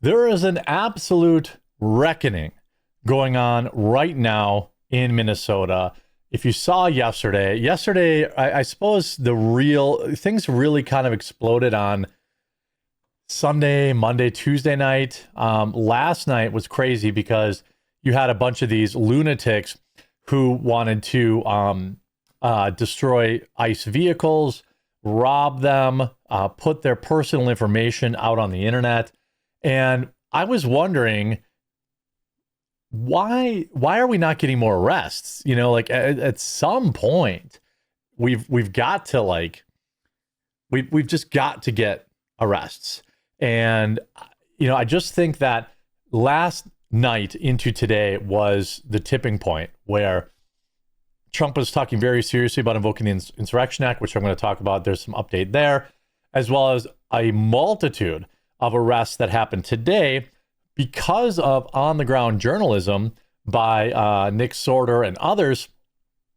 There is an absolute reckoning going on right now in Minnesota. If you saw yesterday, I suppose the real things really kind of exploded on Sunday, Monday, Tuesday night. Last night was crazy because you had a bunch of these lunatics who wanted to destroy ICE vehicles, rob them, put their personal information out on the internet. And I was wondering, why are we not getting more arrests? You know, like at some point, we've got to we've just got to get arrests. And you know, I just think that last night into today was the tipping point where Trump was talking very seriously about invoking the Insurrection Act, which I'm going to talk about. There's some update there, as well as a multitude of arrests that happened today because of on-the-ground journalism by Nick Sorter and others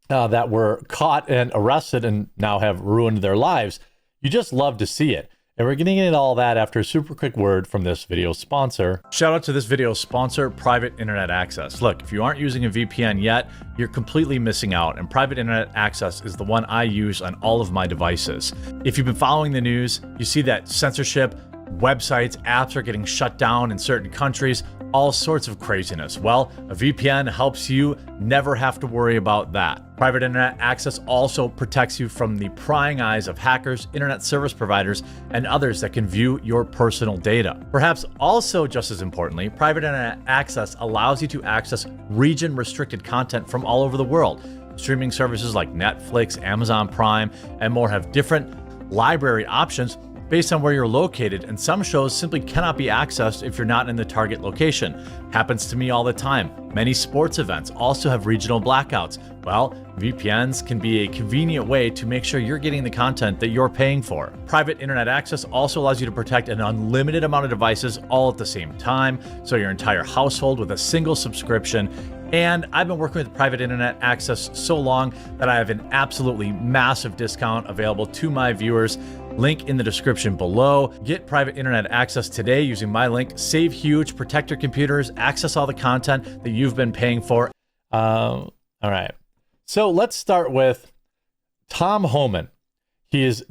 that were caught and arrested and now have ruined their lives. You just love to see it. And we're getting into all that after a super quick word from this video's sponsor. Shout out to this video's sponsor, Private Internet Access. Look, if you aren't using a VPN yet, you're completely missing out, and Private Internet Access is the one I use on all of my devices. If you've been following the news, you see that censorship, websites, apps are getting shut down in certain countries, all sorts of craziness. Well, a VPN helps you never have to worry about that. Private Internet Access also protects you from the prying eyes of hackers, internet service providers, and others that can view your personal data. Perhaps also just as importantly, Private Internet Access allows you to access region-restricted content from all over the world. Streaming services like Netflix, Amazon Prime, and more have different library options based on where you're located, and some shows simply cannot be accessed if you're not in the target location. Happens to me all the time. Many sports events also have regional blackouts. Well, VPNs can be a convenient way to make sure you're getting the content that you're paying for. Private Internet Access also allows you to protect an unlimited amount of devices all at the same time, so your entire household with a single subscription. And I've been working with Private Internet Access so long that I have an absolutely massive discount available to my viewers. Link in the description below. Get Private Internet Access today using my link. Save huge, protect your computers, access all the content that you've been paying for. All right. So let's start with Tom Homan. This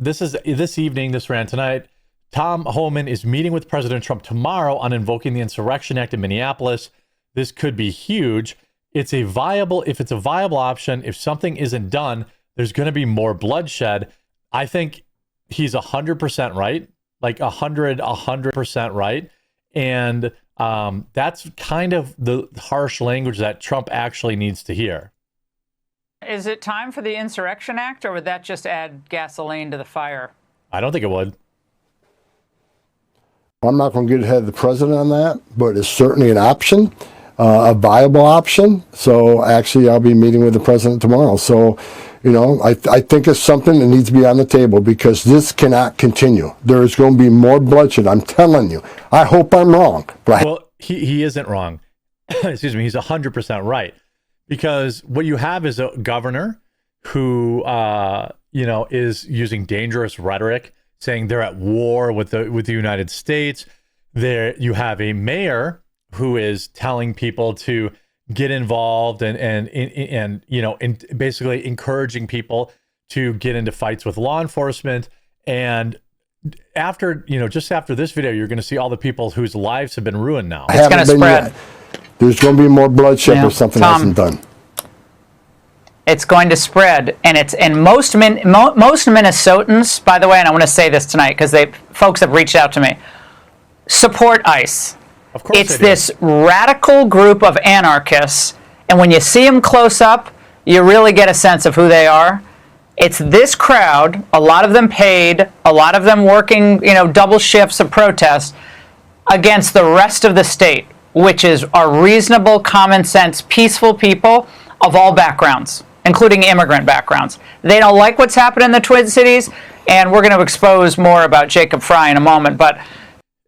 evening, this ran tonight. Tom Homan is meeting with President Trump tomorrow on invoking the Insurrection Act in Minneapolis. This could be huge. If it's a viable option, if something isn't done, there's going to be more bloodshed. I think he's 100% right, like 100% right. And that's kind of the harsh language that Trump actually needs to hear. Is it time for the Insurrection Act, or would that just add gasoline to the fire? I don't think it would. I'm not going to get ahead of the president on that, but it's certainly an option, a viable option. So actually, I'll be meeting with the president tomorrow. So, you know, I think it's something that needs to be on the table because this cannot continue. There is going to be more bloodshed. I'm telling you. I hope I'm wrong. But well, he isn't wrong. Excuse me. He's 100% right. Because what you have is a governor who, you know, is using dangerous rhetoric, saying they're at war with the United States. There, you have a mayor who is telling people to get involved and you know, basically encouraging people to get into fights with law enforcement. And after, you know, just after this video, you're going to see all the people whose lives have been ruined now. It's going to spread. Yet. There's going to be more bloodshed if something hasn't done. It's going to spread, and most Minnesotans, by the way, and I want to say this tonight because folks have reached out to me, support ICE. Of course it's this radical group of anarchists, and when you see them close up, you really get a sense of who they are. It's this crowd, a lot of them paid, a lot of them working, you know, double shifts of protest against the rest of the state, which are reasonable, common sense, peaceful people of all backgrounds, including immigrant backgrounds. They don't like what's happened in the Twin Cities, and we're going to expose more about Jacob Fry in a moment. But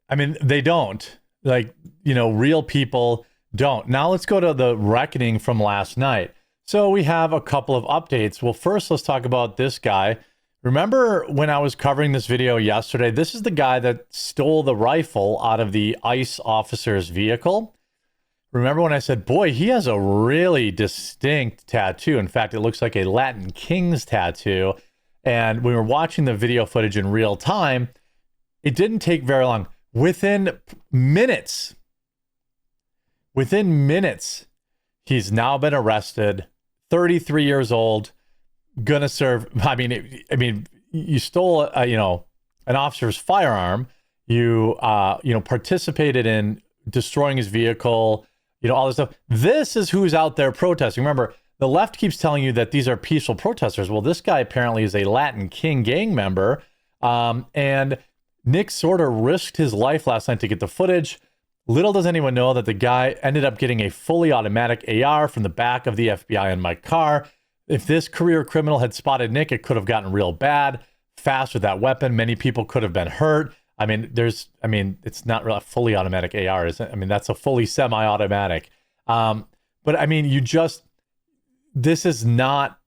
I mean, they don't. Like, you know, real people don't. Now let's go to the reckoning from last night. So we have a couple of updates. Well, first, let's talk about this guy Remember when I was covering this video yesterday? This is the guy that stole the rifle out of the ICE officer's vehicle. Remember when I said, boy, he has a really distinct tattoo. In fact, it looks like a Latin King's tattoo. And we were watching the video footage in real time. It didn't take very long. Within minutes, he's now been arrested, 33 years old, gonna serve. I mean, you stole, an officer's firearm. You participated in destroying his vehicle. All this stuff. This is who's out there protesting. Remember, the left keeps telling you that these are peaceful protesters. Well, this guy apparently is a Latin King gang member, and Nick sort of risked his life last night to get the footage. Little does anyone know that the guy ended up getting a fully automatic AR from the back of the FBI in my car. If this career criminal had spotted Nick, it could have gotten real bad. Fast with that weapon, many people could have been hurt. It's not really a fully automatic AR, is it? That's a fully semi-automatic. This is not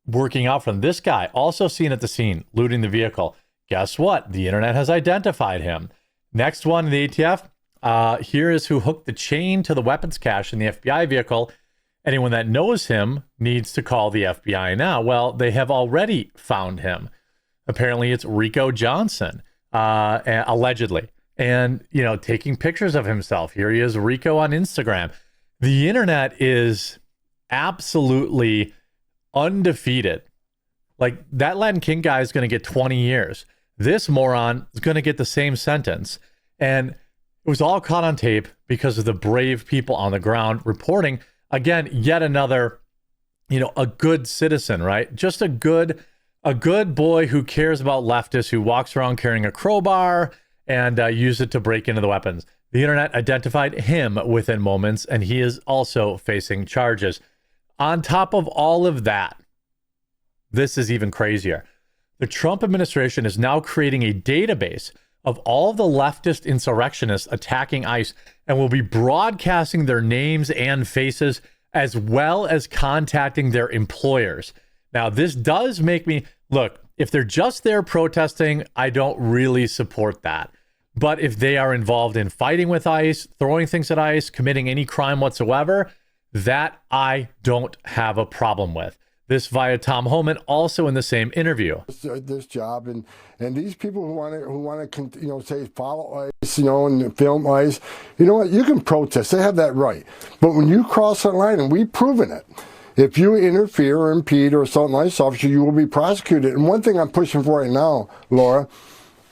working out for him. This guy, also seen at the scene, looting the vehicle. Guess what? The internet has identified him. Next one in the ATF. Here is who hooked the chain to the weapons cache in the FBI vehicle. Anyone that knows him needs to call the FBI now. Well, they have already found him. Apparently, it's Rico Johnson, allegedly. And, taking pictures of himself. Here he is, Rico on Instagram. The internet is absolutely undefeated. Like, that Latin King guy is going to get 20 years. This moron is going to get the same sentence. And it was all caught on tape because of the brave people on the ground reporting. Again, yet another, a good citizen, right? Just a good boy who cares about leftists, who walks around carrying a crowbar and use it to break into the weapons. The internet identified him within moments, and he is also facing charges. On top of all of that, this is even crazier. The Trump administration is now creating a database of all the leftist insurrectionists attacking ICE and will be broadcasting their names and faces, as well as contacting their employers. Now, this does make me look, if they're just there protesting, I don't really support that. But if they are involved in fighting with ICE, throwing things at ICE, committing any crime whatsoever, that I don't have a problem with. This via Tom Homan, also in the same interview. This job and these people who want to say follow ICE, and film ICE, what, you can protest. They have that right. But when you cross that line, and we've proven it, if you interfere or impede or assault an ICE officer, you will be prosecuted. And one thing I'm pushing for right now, Laura,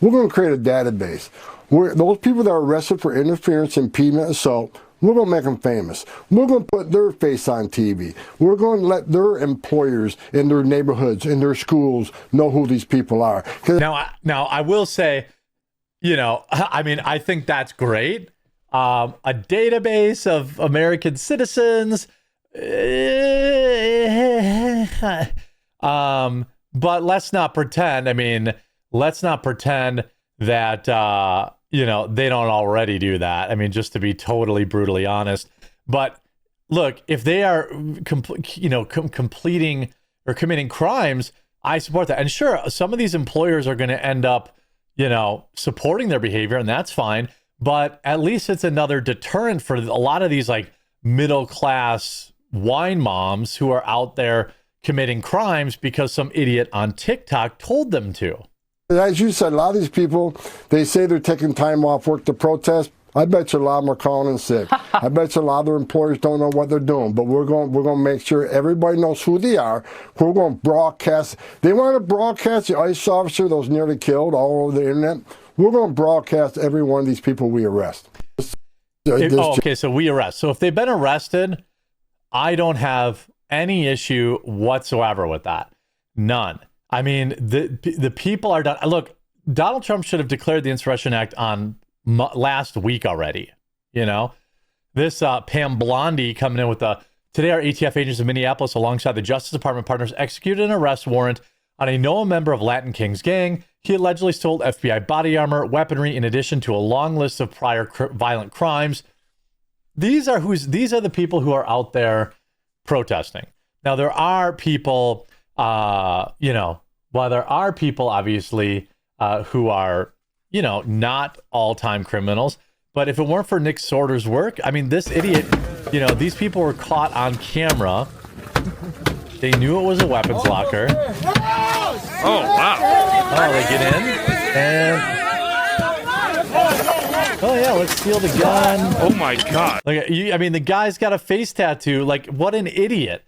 we're going to create a database where those people that are arrested for interference, impediment, assault, we're going to make them famous. We're going to put their face on TV. We're going to let their employers in their neighborhoods, in their schools, know who these people are. Now, I will say, I think that's great. A database of American citizens. But let's not pretend. Let's not pretend that they don't already do that. Just to be totally brutally honest. But look, if they are completing or committing crimes, I support that. And sure, some of these employers are going to end up, supporting their behavior, and that's fine. But at least it's another deterrent for a lot of these like middle class wine moms who are out there committing crimes because some idiot on TikTok told them to. As you said, a lot of these people, they say they're taking time off work to protest. I bet you a lot of them are calling in sick. I bet you a lot of their employers don't know what they're doing. But we're going to make sure everybody knows who they are. We're going to broadcast. They want to broadcast the ICE officer that was nearly killed all over the internet. We're going to broadcast every one of these people we arrest. Okay, so we arrest. So if they've been arrested, I don't have any issue whatsoever with that. None. The people are done. Look, Donald Trump should have declared the Insurrection Act on last week already. This Pam Blondie coming in with today our ATF agents in Minneapolis alongside the Justice Department partners executed an arrest warrant on a known member of Latin King's gang. He allegedly stole FBI body armor, weaponry, in addition to a long list of prior violent crimes. These are the people who are out there protesting. Now, there are people, while there are people, obviously, who are, you know, not all-time criminals, but if it weren't for Nick Sorter's work, I mean, this idiot, you know, these people were caught on camera. They knew it was a weapons locker. Oh, wow. Oh, they get in, and... Oh, yeah, let's steal the gun. Oh, my God. Like, I mean, the guy's got a face tattoo. Like, what an idiot.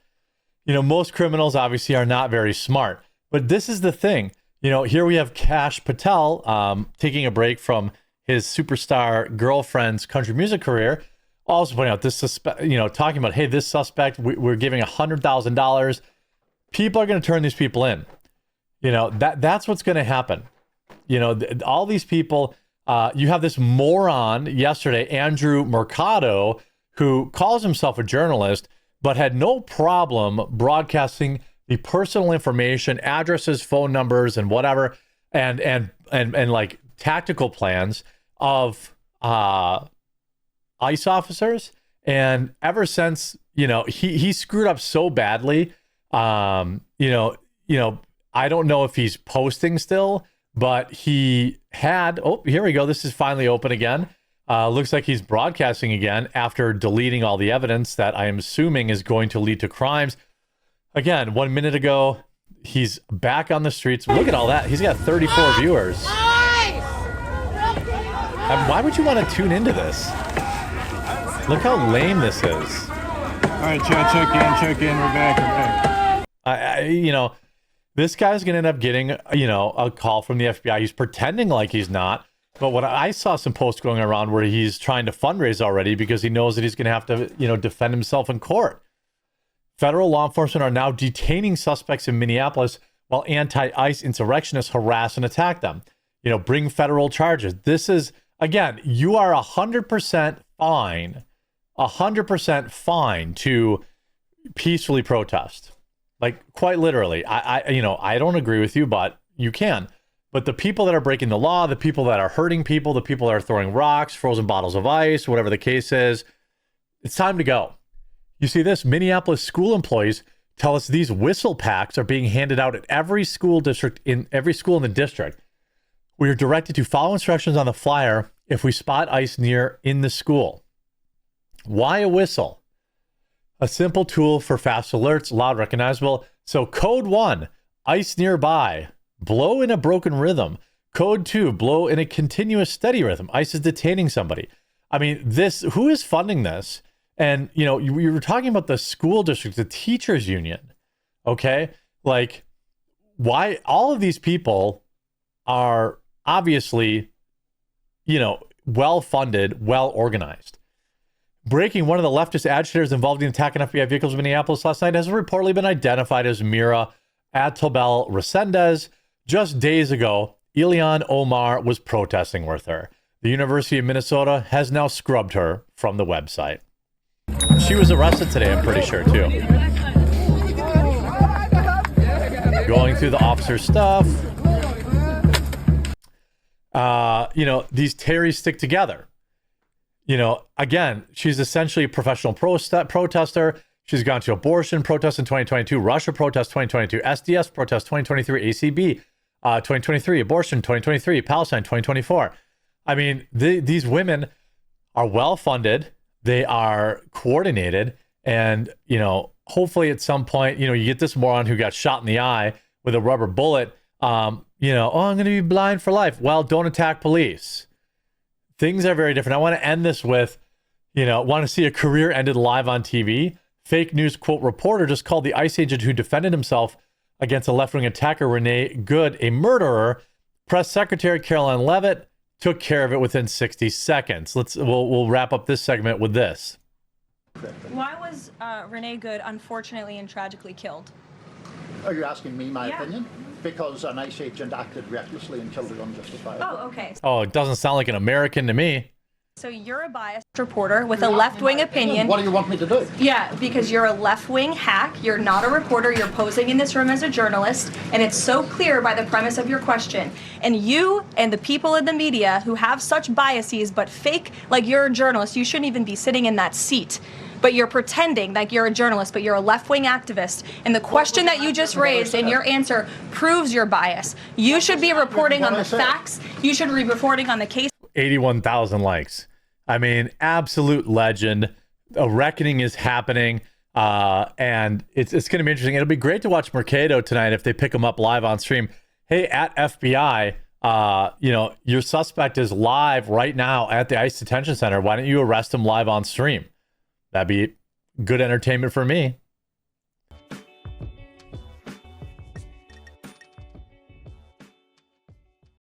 You know, most criminals obviously are not very smart. But this is the thing. You know, here we have Kash Patel taking a break from his superstar girlfriend's country music career. Also pointing out this suspect, you know, talking about, hey, this suspect, we're giving $100,000. People are going to turn these people in. You know, that's what's going to happen. You know, all these people... you have this moron yesterday, Andrew Mercado, who calls himself a journalist, but had no problem broadcasting the personal information, addresses, phone numbers, and whatever, and like tactical plans of ICE officers. And ever since, you know, he screwed up so badly, you know, I don't know if he's posting still. But he had, oh, here we go. This is finally open again. Looks like he's broadcasting again after deleting all the evidence that I am assuming is going to lead to crimes. Again, 1 minute ago, he's back on the streets. Look at all that. He's got 34 viewers. And why would you want to tune into this? Look how lame this is. All right, check in. We're back. You know, this guy's going to end up getting, you know, a call from the FBI. He's pretending like he's not. But what I saw some posts going around where he's trying to fundraise already because he knows that he's going to have to, you know, defend himself in court. Federal law enforcement are now detaining suspects in Minneapolis while anti-ICE insurrectionists harass and attack them. You know, bring federal charges. This is, again, you are 100% fine, 100% fine to peacefully protest. Like, quite literally, you know, I don't agree with you, but you can. But the people that are breaking the law, the people that are hurting people, the people that are throwing rocks, frozen bottles of ice, whatever the case is, it's time to go. You see this? Minneapolis school employees tell us these whistle packs are being handed out at every school district, in every school in the district. We are directed to follow instructions on the flyer if we spot ICE in the school. Why a whistle? A simple tool for fast alerts, loud, recognizable. So code 1, ICE nearby, blow in a broken rhythm. Code 2, blow in a continuous steady rhythm. ICE is detaining somebody. I mean, who is funding this? And, you know, you were talking about the school districts, the teachers union, okay? Like, why all of these people are obviously, you know, well-funded, well-organized. Breaking, one of the leftist agitators involved in the attack on FBI vehicles in Minneapolis last night has reportedly been identified as Mira Atobel Resendez. Just days ago, Ilhan Omar was protesting with her. The University of Minnesota has now scrubbed her from the website. She was arrested today, I'm pretty sure, too. Going through the officer's stuff. You know, these Terrys stick together. You know, again, she's essentially a professional protester. She's gone to abortion protests in 2022, Russia protests 2022, SDS protests 2023, ACB 2023, abortion 2023, Palestine 2024. I mean, these women are well-funded. They are coordinated. And, you know, hopefully at some point, you know, you get this moron who got shot in the eye with a rubber bullet. You know, oh, I'm going to be blind for life. Well, don't attack police. Things are very different. I want to end this with, you know, want to see a career ended live on TV. Fake news, quote, reporter just called the ICE agent who defended himself against a left-wing attacker, Renee Good, a murderer. Press Secretary Caroline Leavitt took care of it within 60 seconds. We'll wrap up this segment with this. Why was Renee Good unfortunately and tragically killed? Are you asking me my Yeah. opinion? Because an ICE agent acted recklessly and killed her unjustifiably. Oh, okay. Oh, it doesn't sound like an American to me. So you're a biased reporter with a left-wing opinion. What do you want me to do? Yeah, because you're a left-wing hack. You're not a reporter. You're posing in this room as a journalist, and it's so clear by the premise of your question. And you and the people in the media who have such biases but fake, like you're a journalist, you shouldn't even be sitting in that seat. but you're pretending like you're a journalist, but you're a left-wing activist. And the question that you just raised and your answer proves your bias. You should be reporting on the facts. You should be reporting on the case. 81,000 likes. I mean, absolute legend. A reckoning is happening. And it's going to be interesting. It'll be great to watch Mercado tonight if they pick him up live on stream. Hey, at FBI, your suspect is live right now at the ICE detention center. Why don't you arrest him live on stream? That'd be good entertainment for me.